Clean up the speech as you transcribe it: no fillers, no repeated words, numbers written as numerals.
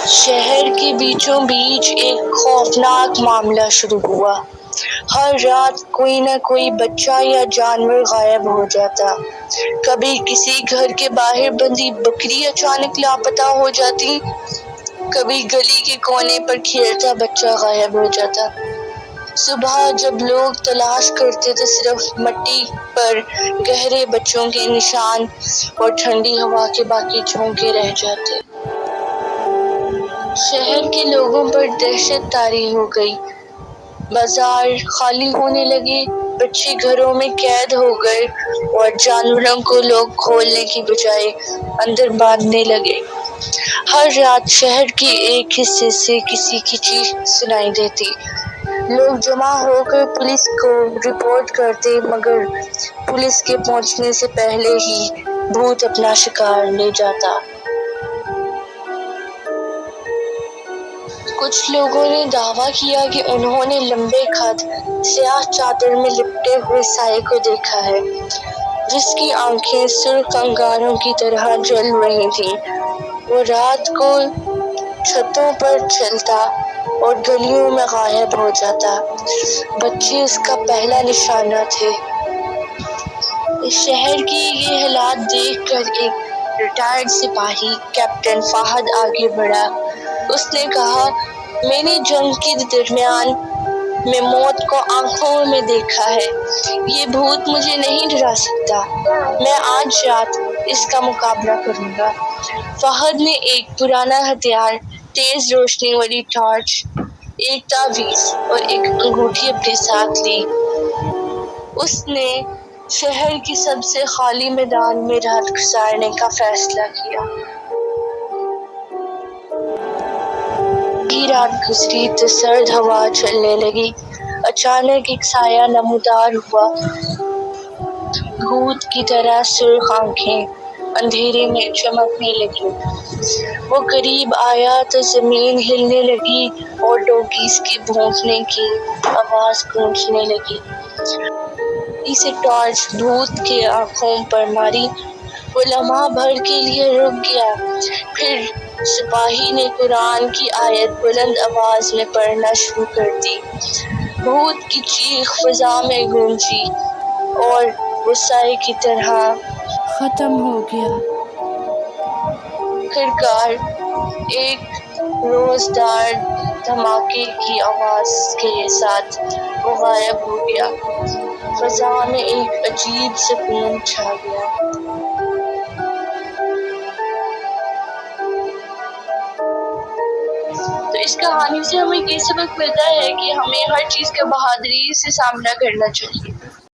شہر کے بیچوں بیچ ایک خوفناک معاملہ شروع ہوا۔ ہر رات کوئی نہ کوئی بچہ یا جانور غائب ہو جاتا۔ کبھی کسی گھر کے باہر بندھی بکری اچانک لاپتہ ہو جاتی، کبھی گلی کے کونے پر کھیلتا بچہ غائب ہو جاتا۔ صبح جب لوگ تلاش کرتے تو صرف مٹی پر گہرے بچوں کے نشان اور ٹھنڈی ہوا کے باقی جھونکے رہ جاتے۔ شہر کے لوگوں پر دہشت طاری ہو گئی۔ بازار خالی ہونے لگے، بچے گھروں میں قید ہو گئے اور جانوروں کو لوگ کھولنے کی بجائے اندر باندھنے لگے۔ ہر رات شہر کے ایک حصے سے کسی کی چیخ سنائی دیتی۔ لوگ جمع ہو کر پولیس کو رپورٹ کرتے، مگر پولیس کے پہنچنے سے پہلے ہی بھوت اپنا شکار لے جاتا۔ کچھ لوگوں نے دعویٰ کیا کہ انہوں نے لمبے قد، سیاہ چادر میں لپٹے ہوئے سائے کو دیکھا ہے، جس کی آنکھیں سرخ انگاروں کی طرح جل رہی تھیں۔ وہ رات کو چھتوں پر چلتا اور گلیوں میں غائب ہو جاتا۔ بچے اس کا پہلا نشانہ تھے۔ شہر کی یہ حالات دیکھ کر ایک ریٹائرڈ سپاہی کیپٹن فہد آگے بڑھا۔ اس نے کہا، میں نے جنگ کے درمیان میں موت کو آنکھوں میں دیکھا ہے۔ یہ بھوت مجھے نہیں ڈرا سکتا۔ میں آج رات اس کا مقابلہ کروں گا۔ فہد نے ایک پرانا ہتھیار، تیز روشنی والی ٹارچ، ایک تعویذ اور ایک انگوٹھی اپنے ساتھ لی۔ اس نے شہر کے سب سے خالی میدان میں رات گزارنے کا فیصلہ کیا۔ رات گزری تو سرد ہوا چلنے لگی۔ اچانک ایک سایہ نمودار ہوا، بھوت کی طرح سرخ آنکھیں اندھیرے میں چمکنے لگیں۔ وہ قریب آیا تو زمین ہلنے لگی اور ڈوگیز کے بھونکنے کی آواز گونجنے لگی۔ جلدی سے ٹارچ بھوت کے آنکھوں پر ماری۔ وہ لمحہ بھر کے لیے رک گیا، پھر سپاہی نے قرآن کی آیت بلند آواز میں پڑھنا شروع کر دی۔ بھوت کی چیخ فضا میں گونجی اور وہ سائے کی طرح ختم ہو گیا۔ آخرکار ایک روزدار دھماکے کی آواز کے ساتھ وہ غائب ہو گیا۔ فضا میں ایک عجیب سکون چھا گیا۔ تو اس کہانی سے ہمیں یہ سبق ملتا ہے کہ ہمیں ہر چیز کا بہادری سے سامنا کرنا چاہیے۔